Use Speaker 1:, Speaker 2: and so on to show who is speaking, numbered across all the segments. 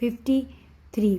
Speaker 1: 53।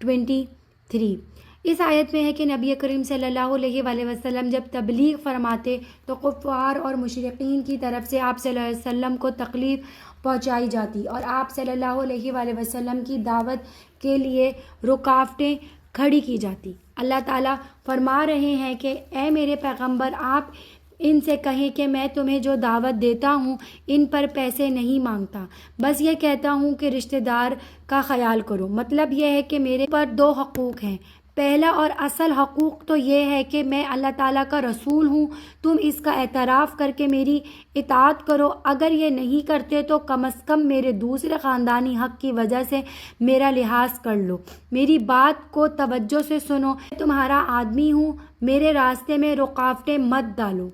Speaker 1: 23। اس آیت میں ہے کہ نبی کریم صلی اللہ علیہ وآلہ وسلم جب تبلیغ فرماتے تو کفار اور مشرقین کی طرف سے آپ صلی اللہ علیہ وسلم کو تکلیف پہنچائی جاتی اور آپ صلی اللہ علیہ وآلہ وسلم کی دعوت کے لیے رکاوٹیں کھڑی کی جاتی۔ اللہ تعالیٰ فرما رہے ہیں کہ اے میرے پیغمبر، آپ ان سے کہیں کہ میں تمہیں جو دعوت دیتا ہوں ان پر پیسے نہیں مانگتا، بس یہ کہتا ہوں کہ رشتہ دار کا خیال کرو۔ مطلب یہ ہے کہ میرے پر دو حقوق ہیں۔ پہلا اور اصل حقوق تو یہ ہے کہ میں اللہ تعالیٰ کا رسول ہوں، تم اس کا اعتراف کر کے میری اطاعت کرو۔ اگر یہ نہیں کرتے تو کم از کم میرے دوسرے خاندانی حق کی وجہ سے میرا لحاظ کر لو، میری بات کو توجہ سے سنو، میں تمہارا آدمی ہوں، میرے راستے میں رکاوٹیں مت ڈالو۔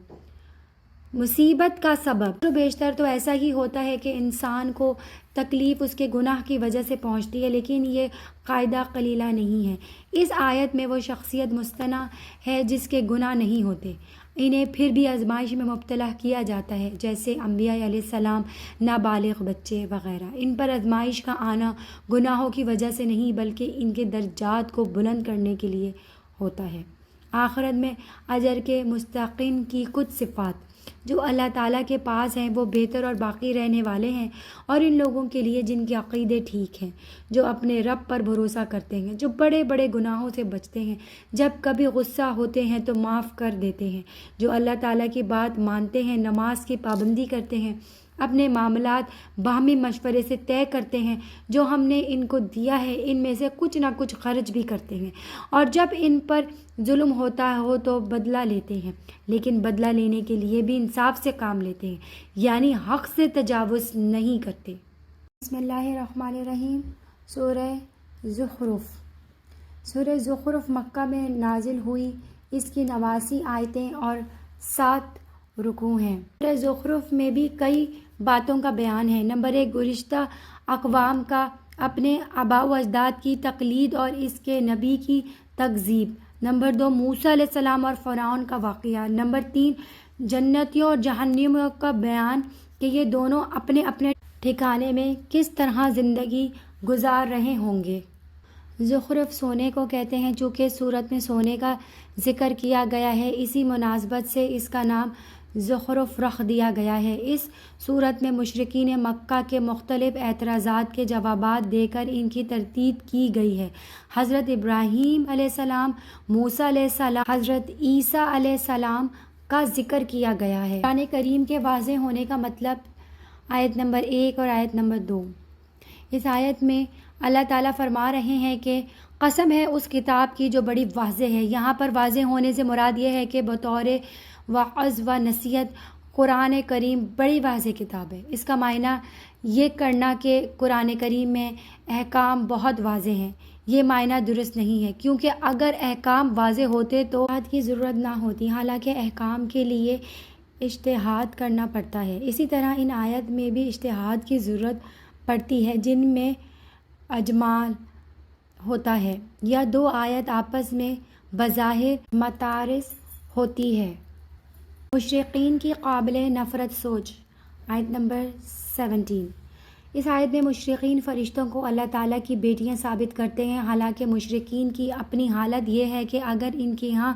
Speaker 1: مصیبت کا سبب تو بیشتر تو ایسا ہی ہوتا ہے کہ انسان کو تکلیف اس کے گناہ کی وجہ سے پہنچتی ہے، لیکن یہ قاعدہ قلیلہ نہیں ہے۔ اس آیت میں وہ شخصیت مستثنیٰ ہے جس کے گناہ نہیں ہوتے، انہیں پھر بھی آزمائش میں مبتلا کیا جاتا ہے، جیسے انبیاء علیہ السلام، نابالغ بچے وغیرہ۔ ان پر آزمائش کا آنا گناہوں کی وجہ سے نہیں بلکہ ان کے درجات کو بلند کرنے کے لیے ہوتا ہے۔ آخرت میں اجر کے مستحقین کی کچھ صفات جو اللہ تعالیٰ کے پاس ہیں وہ بہتر اور باقی رہنے والے ہیں، اور ان لوگوں کے لیے جن کے عقیدے ٹھیک ہیں، جو اپنے رب پر بھروسہ کرتے ہیں، جو بڑے بڑے گناہوں سے بچتے ہیں، جب کبھی غصہ ہوتے ہیں تو معاف کر دیتے ہیں، جو اللہ تعالیٰ کی بات مانتے ہیں، نماز کی پابندی کرتے ہیں، اپنے معاملات باہمی مشورے سے طے کرتے ہیں، جو ہم نے ان کو دیا ہے ان میں سے کچھ نہ کچھ خرچ بھی کرتے ہیں، اور جب ان پر ظلم ہوتا ہو تو بدلہ لیتے ہیں، لیکن بدلہ لینے کے لیے بھی انصاف سے کام لیتے ہیں، یعنی حق سے تجاوز نہیں کرتے۔ بسم اللہ الرحمن الرحیم۔ سورہ زخرف۔ سورہ زخرف مکہ میں نازل ہوئی، اس کی 89 آیتیں اور 7 رکوع ہیں۔ سورہ زخرف میں بھی کئی باتوں کا بیان ہے۔ نمبر 1، گزشتہ اقوام کا اپنے آباء و اجداد کی تقلید اور اس کے نبی کی تکذیب۔ نمبر 2، موسیٰ علیہ السلام اور فرعون کا واقعہ۔ نمبر 3، جنتیوں اور جہنمیوں کا بیان کہ یہ دونوں اپنے اپنے ٹھکانے میں کس طرح زندگی گزار رہے ہوں گے۔ زخرف سونے کو کہتے ہیں، چونکہ سورت میں سونے کا ذکر کیا گیا ہے اسی مناسبت سے اس کا نام زخرف رکھ دیا گیا ہے۔ اس سورت میں مشرکین مکہ کے مختلف اعتراضات کے جوابات دے کر ان کی تردید کی گئی ہے۔ حضرت ابراہیم علیہ السلام، موسیٰ علیہ السلام، حضرت عیسیٰ علیہ السلام کا ذکر کیا گیا ہے۔ قرآن کریم کے واضح ہونے کا مطلب آیت نمبر 1 اور آیت نمبر 2۔ اس آیت میں اللہ تعالیٰ فرما رہے ہیں کہ قسم ہے اس کتاب کی جو بڑی واضح ہے۔ یہاں پر واضح ہونے سے مراد یہ ہے کہ بطور وعظ و نصیحت قرآن کریم بڑی واضح کتاب ہے۔ اس کا معنی یہ کرنا کہ قرآن کریم میں احکام بہت واضح ہیں، یہ معنی درست نہیں ہے، کیونکہ اگر احکام واضح ہوتے تو اجتہاد کی ضرورت نہ ہوتی، حالانکہ احکام کے لیے اجتہاد کرنا پڑتا ہے۔ اسی طرح ان آیت میں بھی اجتہاد کی ضرورت پڑتی ہے جن میں اجمال ہوتا ہے یا دو آیت آپس میں بظاہر متعارض ہوتی ہے۔ مشرقین کی قابل نفرت سوچ، آیت نمبر 17۔ اس آیت میں مشرقین فرشتوں کو اللہ تعالیٰ کی بیٹیاں ثابت کرتے ہیں، حالانکہ مشرقین کی اپنی حالت یہ ہے کہ اگر ان کے ہاں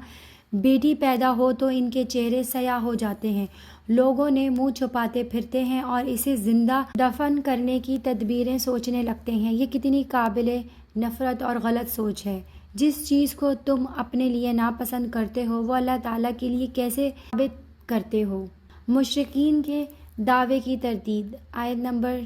Speaker 1: بیٹی پیدا ہو تو ان کے چہرے سیاہ ہو جاتے ہیں، لوگوں نے منہ چھپاتے پھرتے ہیں اور اسے زندہ دفن کرنے کی تدبیریں سوچنے لگتے ہیں۔ یہ کتنی قابل نفرت اور غلط سوچ ہے۔ جس چیز کو تم اپنے لیے ناپسند کرتے ہو وہ اللہ تعالیٰ کے لیے کیسے ثابت کرتے ہو؟ مشرکین کے دعوے کی تردید، آیت نمبر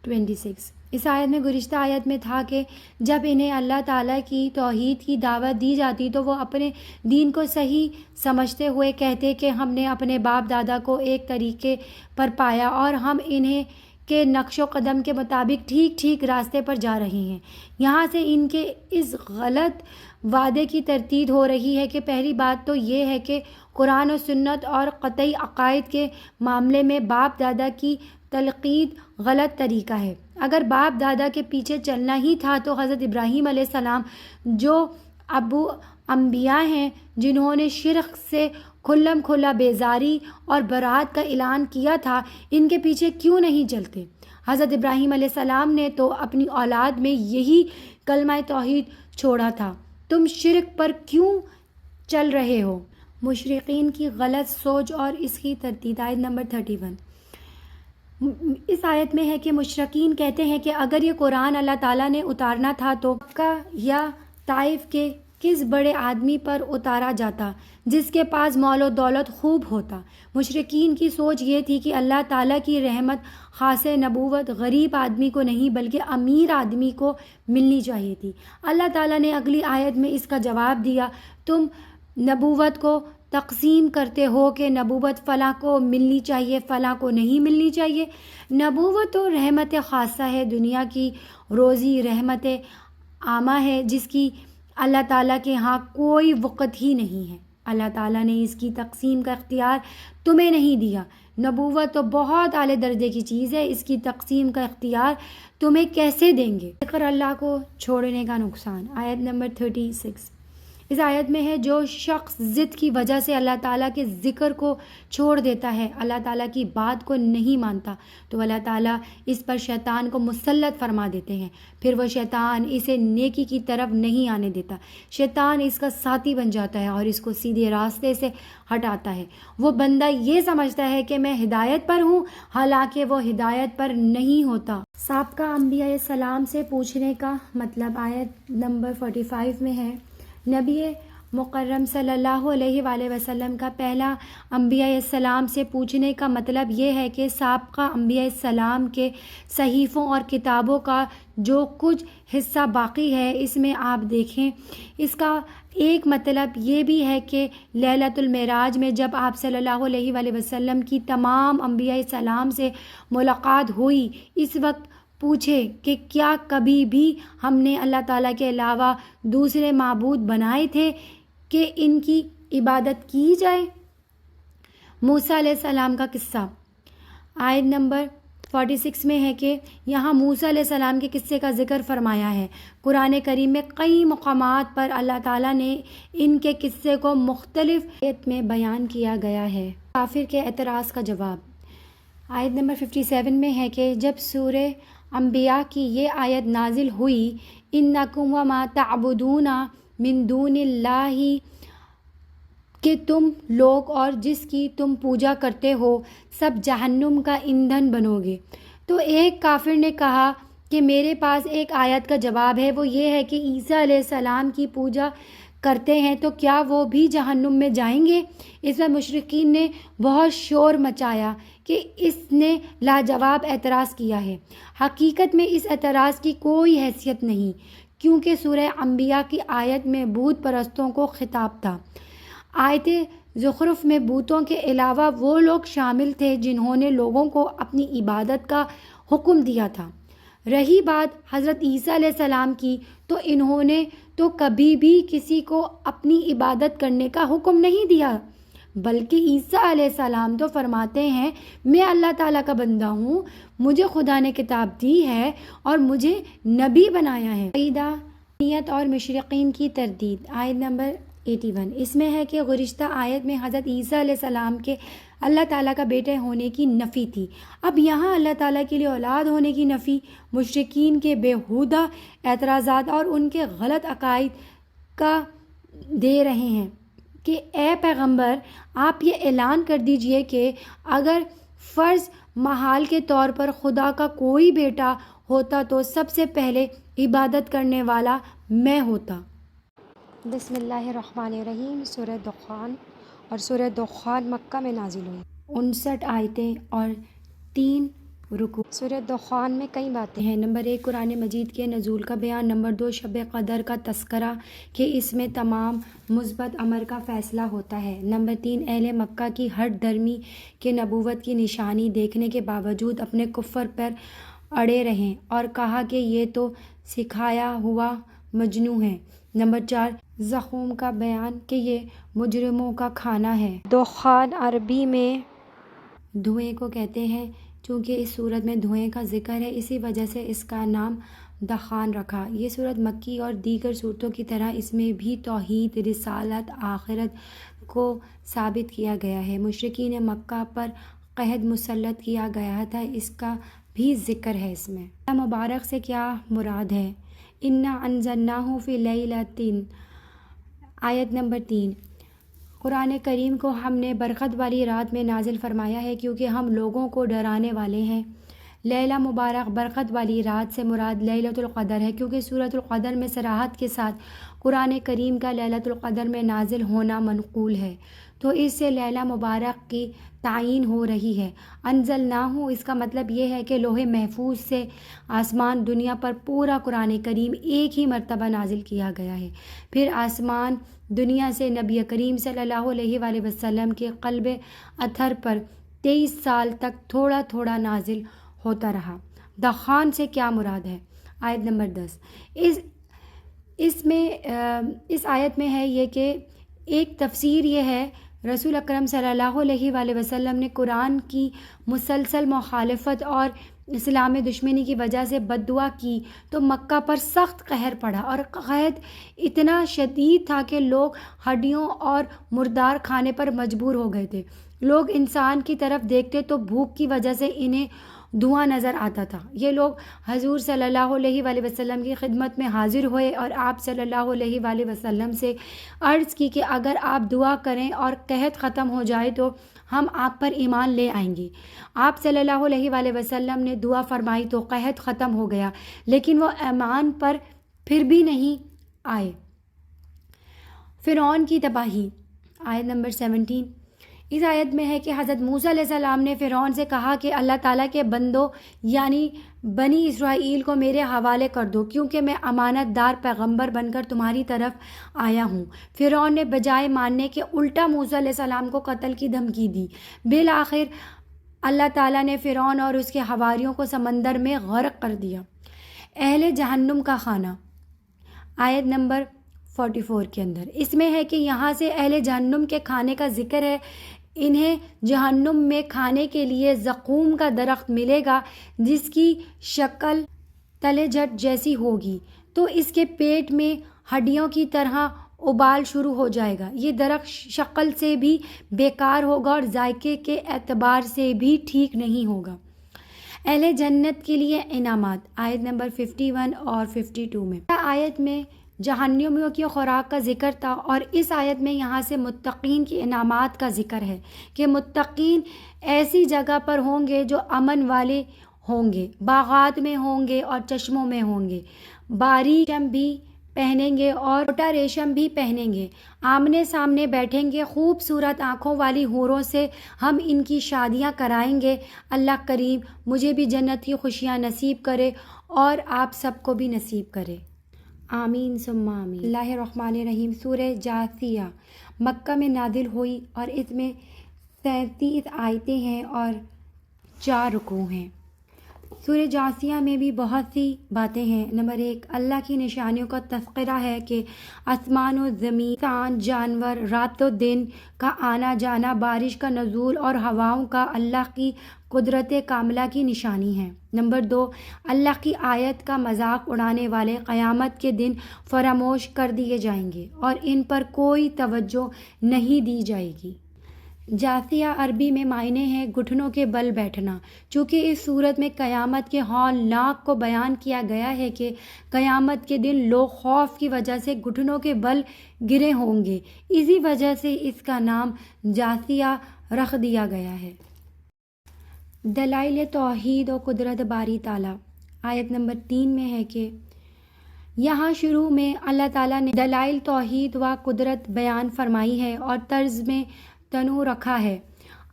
Speaker 1: 26۔ اس آیت میں گزشتہ آیت میں تھا کہ جب انہیں اللہ تعالیٰ کی توحید کی دعوت دی جاتی تو وہ اپنے دین کو صحیح سمجھتے ہوئے کہتے کہ ہم نے اپنے باپ دادا کو ایک طریقے پر پایا اور ہم انہیں کے نقش و قدم کے مطابق ٹھیک راستے پر جا رہے ہیں۔ یہاں سے ان کے اس غلط وعدے کی تردید ہو رہی ہے کہ پہلی بات تو یہ ہے کہ قرآن و سنت اور قطعی عقائد کے معاملے میں باپ دادا کی تلقید غلط طریقہ ہے۔ اگر باپ دادا کے پیچھے چلنا ہی تھا تو حضرت ابراہیم علیہ السلام جو ابو انبیاء ہیں، جنہوں نے شرک سے کھلم کھلا بیزاری اور برات کا اعلان کیا تھا، ان کے پیچھے کیوں نہیں چلتے؟ حضرت ابراہیم علیہ السلام نے تو اپنی اولاد میں یہی کلمہ توحید چھوڑا تھا۔ تم شرک پر کیوں چل رہے ہو؟ مشرقین کی غلط سوچ اور اس کی تردید۔ آیت نمبر 31۔ اس آیت میں ہے کہ مشرقین کہتے ہیں کہ اگر یہ قرآن اللہ تعالیٰ نے اتارنا تھا تو مکہ یا طائف کے کس بڑے آدمی پر اتارا جاتا جس کے پاس مال و دولت خوب ہوتا۔ مشرقین کی سوچ یہ تھی کہ اللہ تعالیٰ کی رحمت خاص نبوت غریب آدمی کو نہیں بلکہ امیر آدمی کو ملنی چاہیے تھی۔ اللہ تعالیٰ نے اگلی آیت میں اس کا جواب دیا، تم نبوت کو تقسیم کرتے ہو کہ نبوت فلاں کو ملنی چاہیے فلاں کو نہیں ملنی چاہیے۔ نبوت تو رحمت خاصہ ہے، دنیا کی روزی رحمت عامہ ہے جس کی اللہ تعالیٰ کے ہاں کوئی وقت ہی نہیں ہے۔ اللہ تعالیٰ نے اس کی تقسیم کا اختیار تمہیں نہیں دیا۔ نبوت تو بہت اعلیٰ درجے کی چیز ہے، اس کی تقسیم کا اختیار تمہیں کیسے دیں گے؟ ذکر اللہ کو چھوڑنے کا نقصان۔ آیت نمبر 36۔ اس آیت میں ہے جو شخص ضد کی وجہ سے اللہ تعالیٰ کے ذکر کو چھوڑ دیتا ہے، اللہ تعالیٰ کی بات کو نہیں مانتا، تو اللہ تعالیٰ اس پر شیطان کو مسلط فرما دیتے ہیں، پھر وہ شیطان اسے نیکی کی طرف نہیں آنے دیتا، شیطان اس کا ساتھی بن جاتا ہے اور اس کو سیدھے راستے سے ہٹاتا ہے۔ وہ بندہ یہ سمجھتا ہے کہ میں ہدایت پر ہوں، حالانکہ وہ ہدایت پر نہیں ہوتا۔ سابقہ انبیاء السلام سے پوچھنے کا مطلب آیت نمبر 45 میں ہے۔ نبی مکرم صلی اللہ علیہ وآلہ وسلم کا پہلا انبیاء السلام سے پوچھنے کا مطلب یہ ہے کہ سابقہ انبیاء السلام کے صحیفوں اور کتابوں کا جو کچھ حصہ باقی ہے اس میں آپ دیکھیں۔ اس کا ایک مطلب یہ بھی ہے کہ لیلۃ المعراج میں جب آپ صلی اللہ علیہ وآلہ وسلم کی تمام انبیاء السلام سے ملاقات ہوئی، اس وقت پوچھے کہ کیا کبھی بھی ہم نے اللہ تعالیٰ کے علاوہ دوسرے معبود بنائے تھے کہ ان کی عبادت کی جائے؟ موسیٰ علیہ السلام کا قصہ۔ آیت نمبر 46 میں ہے کہ یہاں موسیٰ علیہ السلام کے قصے کا ذکر فرمایا ہے۔ قرآن کریم میں کئی مقامات پر اللہ تعالیٰ نے ان کے قصے کو مختلف آیت میں بیان کیا گیا ہے۔ کافر کے اعتراض کا جواب۔ آیت نمبر 57 میں ہے کہ جب سورہ انبیاء کی یہ آیت نازل ہوئی، انکم وما تعبدون من دون اللہ، کہ تم لوگ اور جس کی تم پوجا کرتے ہو سب جہنم کا ایندھن بنو گے، تو ایک کافر نے کہا کہ میرے پاس ایک آیت کا جواب ہے، وہ یہ ہے کہ عیسیٰ علیہ السلام کی پوجا کرتے ہیں تو کیا وہ بھی جہنم میں جائیں گے؟ اس میں مشرکین نے بہت شور مچایا کہ اس نے لاجواب اعتراض کیا ہے۔ حقیقت میں اس اعتراض کی کوئی حیثیت نہیں، کیونکہ سورہ انبیاء کی آیت میں بت پرستوں کو خطاب تھا۔ آیت زخرف میں بتوں کے علاوہ وہ لوگ شامل تھے جنہوں نے لوگوں کو اپنی عبادت کا حکم دیا تھا۔ رہی بات حضرت عیسیٰ علیہ السلام کی، تو انہوں نے تو کبھی بھی کسی کو اپنی عبادت کرنے کا حکم نہیں دیا، بلکہ عیسیٰ علیہ السلام تو فرماتے ہیں میں اللہ تعالیٰ کا بندہ ہوں، مجھے خدا نے کتاب دی ہے اور مجھے نبی بنایا ہے۔ عقیدہ نیت اور مشرقین کی تردید۔ آیت نمبر 81۔ اس میں ہے کہ گزشتہ آیت میں حضرت عیسیٰ علیہ السلام کے اللہ تعالیٰ کا بیٹے ہونے کی نفی تھی، اب یہاں اللہ تعالیٰ کے لیے اولاد ہونے کی نفی۔ مشرکین کے بیہودہ اعتراضات اور ان کے غلط عقائد کا دے رہے ہیں کہ اے پیغمبر آپ یہ اعلان کر دیجئے کہ اگر فرض محال کے طور پر خدا کا کوئی بیٹا ہوتا تو سب سے پہلے عبادت کرنے والا میں ہوتا۔ بسم اللہ الرحمن الرحیم۔ سورہ دخان اور سورہ دخان مکہ میں نازل ہوئی، 59 آیتیں اور 3 رکوع۔ سورہ دخان میں کئی باتیں ہیں۔ نمبر 1 قرآن مجید کے نزول کا بیان۔ نمبر 2 شب قدر کا تذکرہ کہ اس میں تمام مثبت امر کا فیصلہ ہوتا ہے۔ نمبر 3 اہل مکہ کی ہٹ درمی کہ نبوت کی نشانی دیکھنے کے باوجود اپنے کفر پر اڑے رہیں اور کہا کہ یہ تو سکھایا ہوا مجنون ہے۔ نمبر 4 زقوم کا بیان کہ یہ مجرموں کا کھانا ہے۔ دخان عربی میں دھوئیں کو کہتے ہیں، چونکہ اس صورت میں دھوئیں کا ذکر ہے اسی وجہ سے اس کا نام دخان رکھا۔ یہ صورت مکی اور دیگر صورتوں کی طرح اس میں بھی توحید، رسالت، آخرت کو ثابت کیا گیا ہے۔ مشرکین مکہ پر قحط مسلط کیا گیا تھا، اس کا بھی ذکر ہے اس میں۔ مبارک سے کیا مراد ہے؟ انا انزلناہ فی لیلۃ آیت نمبر 3، قرآن کریم کو ہم نے برکت والی رات میں نازل فرمایا ہے کیونکہ ہم لوگوں کو ڈرانے والے ہیں۔ لیلہ مبارک برکت والی رات سے مراد لیلۃ القدر ہے کیونکہ سورۃ القدر میں صراحت کے ساتھ قرآن کریم کا لیلۃ القدر میں نازل ہونا منقول ہے، تو اس سے لیلہ مبارک کی تعین ہو رہی ہے۔ انزلناہ، اس کا مطلب یہ ہے کہ لوح محفوظ سے آسمان دنیا پر پورا قرآن کریم ایک ہی مرتبہ نازل کیا گیا ہے، پھر آسمان دنیا سے نبی کریم صلی اللہ علیہ وآلہ وسلم کے قلب اطہر پر 23 سال تک تھوڑا تھوڑا نازل ہوتا رہا۔ دخان سے کیا مراد ہے؟ آیت نمبر 10، اس آیت میں ہے یہ کہ ایک تفسیر یہ ہے، رسول اکرم صلی اللہ علیہ وآلہ وسلم نے قرآن کی مسلسل مخالفت اور اسلام دشمنی کی وجہ سے بد دعا کی تو مکہ پر سخت قہر پڑا، اور قحط اتنا شدید تھا کہ لوگ ہڈیوں اور مردار کھانے پر مجبور ہو گئے تھے۔ لوگ انسان کی طرف دیکھتے تو بھوک کی وجہ سے انہیں دھواں نظر آتا تھا۔ یہ لوگ حضور صلی اللہ علیہ وآلہ وسلم کی خدمت میں حاضر ہوئے اور آپ صلی اللہ علیہ وآلہ وسلم سے عرض کی کہ اگر آپ دعا کریں اور قحط ختم ہو جائے تو ہم آپ پر ایمان لے آئیں گے۔ آپ صلی اللہ علیہ وآلہ وسلم نے دعا فرمائی تو قحط ختم ہو گیا، لیکن وہ ایمان پر پھر بھی نہیں آئے۔ فرعون کی تباہی، آیت نمبر 17، اس آیت میں ہے کہ حضرت موسیٰ علیہ السلام نے فرعون سے کہا کہ اللہ تعالیٰ کے بندوں یعنی بنی اسرائیل کو میرے حوالے کر دو کیونکہ میں امانت دار پیغمبر بن کر تمہاری طرف آیا ہوں۔ فرعون نے بجائے ماننے کے الٹا موسیٰ علیہ السلام کو قتل کی دھمکی دی۔ بالآخر اللہ تعالیٰ نے فرعون اور اس کے حواریوں کو سمندر میں غرق کر دیا۔ اہل جہنم کا خانہ، آیت نمبر 44 کے اندر اس میں ہے کہ یہاں سے اہل جہنم کے کھانے کا ذکر ہے۔ انہیں جہنم میں کھانے کے لیے زقوم کا درخت ملے گا جس کی شکل تلے جٹ جیسی ہوگی، تو اس کے پیٹ میں ہڈیوں کی طرح ابال شروع ہو جائے گا۔ یہ درخت شکل سے بھی بیکار ہوگا اور ذائقے کے اعتبار سے بھی ٹھیک نہیں ہوگا۔ اہل جنت کے لیے انعامات، آیت نمبر 51 اور 52 میں آیت میں جہنمیوں کی خوراک کا ذکر تھا، اور اس آیت میں یہاں سے متقین کی انعامات کا ذکر ہے کہ متقین ایسی جگہ پر ہوں گے جو امن والے ہوں گے، باغات میں ہوں گے اور چشموں میں ہوں گے، باریک ریشم بھی پہنیں گے اور موٹا ریشم بھی پہنیں گے، آمنے سامنے بیٹھیں گے، خوبصورت آنکھوں والی حوروں سے ہم ان کی شادیاں کرائیں گے۔ اللہ کریم مجھے بھی جنت کی خوشیاں نصیب کرے اور آپ سب کو بھی نصیب کرے، آمین ثم آمین۔ اللہ الرحمن الرحیم۔ سورہ جاثیہ مکہ میں نازل ہوئی اور اس میں 37 آیتیں ہیں اور 4 رکوع ہیں۔ سورہ جاثیہ میں بھی بہت سی باتیں ہیں۔ نمبر 1، اللہ کی نشانیوں کا تذکرہ ہے کہ آسمان و زمین، انسان، جانور، رات و دن کا آنا جانا، بارش کا نزول اور ہواؤں کا اللہ کی قدرت کاملہ کی نشانی ہے۔ نمبر 2، اللہ کی آیت کا مذاق اڑانے والے قیامت کے دن فراموش کر دیے جائیں گے اور ان پر کوئی توجہ نہیں دی جائے گی۔ جاثیہ عربی میں معنی ہے گھٹنوں کے بل بیٹھنا۔ چونکہ اس صورت میں قیامت کے ہولناک کو بیان کیا گیا ہے کہ قیامت کے دن لوگ خوف کی وجہ سے گھٹنوں کے بل گرے ہوں گے، اسی وجہ سے اس کا نام جاثیہ رکھ دیا گیا ہے۔ دلائل توحید و قدرت باری تعالیٰ، آیت نمبر 3 میں ہے کہ یہاں شروع میں اللہ تعالیٰ نے دلائل توحید و قدرت بیان فرمائی ہے اور طرز میں تنوع رکھا ہے،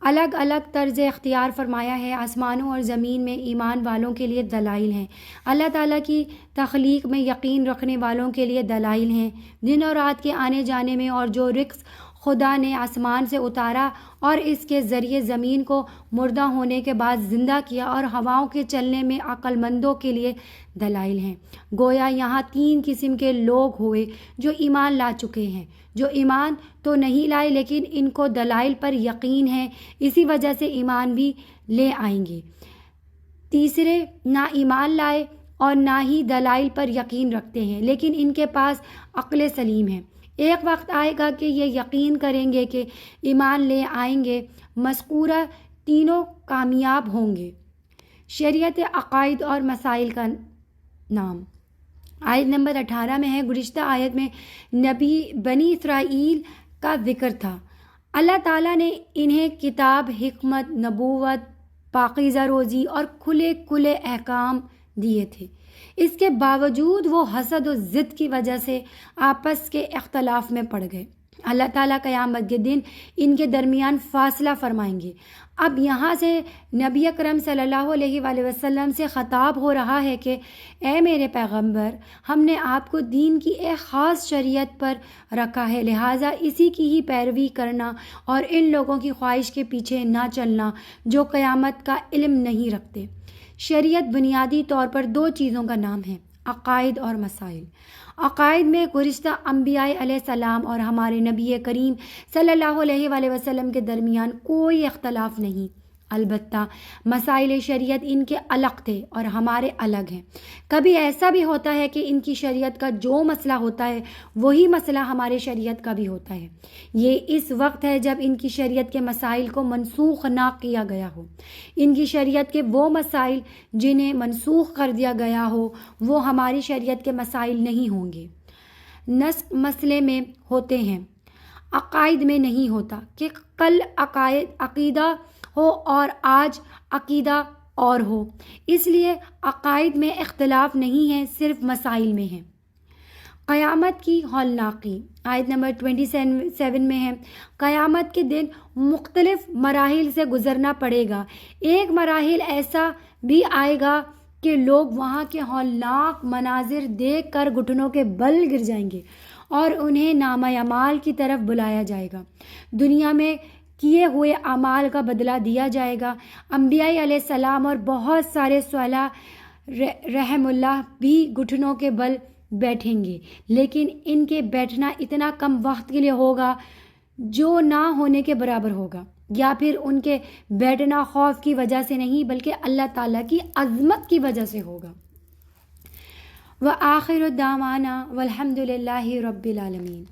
Speaker 1: الگ الگ طرز اختیار فرمایا ہے۔ آسمانوں اور زمین میں ایمان والوں کے لیے دلائل ہیں، اللہ تعالیٰ کی تخلیق میں یقین رکھنے والوں کے لیے دلائل ہیں، دن اور رات کے آنے جانے میں، اور جو رزق خدا نے آسمان سے اتارا اور اس کے ذریعے زمین کو مردہ ہونے کے بعد زندہ کیا، اور ہواؤں کے چلنے میں عقل مندوں کے لیے دلائل ہیں۔ گویا یہاں 3 قسم کے لوگ ہوئے جو ایمان لا چکے ہیں، جو ایمان تو نہیں لائے لیکن ان کو دلائل پر یقین ہے، اسی وجہ سے ایمان بھی لے آئیں گے۔ تیسرے نہ ایمان لائے اور نہ ہی دلائل پر یقین رکھتے ہیں لیکن ان کے پاس عقل سلیم ہے۔ ایک وقت آئے گا کہ یہ یقین کریں گے کہ ایمان لے آئیں گے، مذکورہ تینوں کامیاب ہوں گے۔ شریعت عقائد اور مسائل کا نام، آیت نمبر 18 میں ہے، گزشتہ آیت میں بنی اسرائیل کا ذکر تھا۔ اللہ تعالیٰ نے انہیں کتاب، حکمت، نبوت، پاکیزہ روزی اور کھلے کھلے احکام دیے تھے۔ اس کے باوجود وہ حسد و ضد کی وجہ سے آپس کے اختلاف میں پڑ گئے۔ اللہ تعالیٰ قیامت کے دن ان کے درمیان فاصلہ فرمائیں گے۔ اب یہاں سے نبی اکرم صلی اللہ علیہ وآلہ وسلم سے خطاب ہو رہا ہے کہ اے میرے پیغمبر، ہم نے آپ کو دین کی ایک خاص شریعت پر رکھا ہے، لہٰذا اسی کی ہی پیروی کرنا اور ان لوگوں کی خواہش کے پیچھے نہ چلنا جو قیامت کا علم نہیں رکھتے۔ شریعت بنیادی طور پر دو چیزوں کا نام ہے، عقائد اور مسائل۔ عقائد میں گزشتہ انبیاء علیہ السلام اور ہمارے نبی کریم صلی اللہ علیہ وآلہ وسلم کے درمیان کوئی اختلاف نہیں، البتہ مسائل شریعت ان کے الگ تھے اور ہمارے الگ ہیں۔ کبھی ایسا بھی ہوتا ہے کہ ان کی شریعت کا جو مسئلہ ہوتا ہے وہی مسئلہ ہمارے شریعت کا بھی ہوتا ہے۔ یہ اس وقت ہے جب ان کی شریعت کے مسائل کو منسوخ نہ کیا گیا ہو۔ ان کی شریعت کے وہ مسائل جنہیں منسوخ کر دیا گیا ہو وہ ہماری شریعت کے مسائل نہیں ہوں گے۔ نسخ مسئلے میں ہوتے ہیں، عقائد میں نہیں ہوتا کہ کل عقیدہ ہو اور آج عقیدہ اور ہو، اس لیے عقائد میں اختلاف نہیں ہے، صرف مسائل میں ہے۔ قیامت کی ہولناکی، آیت نمبر 27 میں ہے، قیامت کے دن مختلف مراحل سے گزرنا پڑے گا۔ ایک مراحل ایسا بھی آئے گا کہ لوگ وہاں کے ہولناک مناظر دیکھ کر گھٹنوں کے بل گر جائیں گے اور انہیں نامہ اعمال کی طرف بلایا جائے گا۔ دنیا میں کیے ہوئے اعمال کا بدلہ دیا جائے گا۔ انبیاء علیہ السلام اور بہت سارے صالح رحم اللہ بھی گھٹنوں کے بل بیٹھیں گے، لیکن ان کے بیٹھنا اتنا کم وقت کے لیے ہوگا جو نہ ہونے کے برابر ہوگا، یا پھر ان کے بیٹھنا خوف کی وجہ سے نہیں بلکہ اللہ تعالیٰ کی عظمت کی وجہ سے ہوگا۔ وآخر دعوانا والحمد للہ رب العالمین۔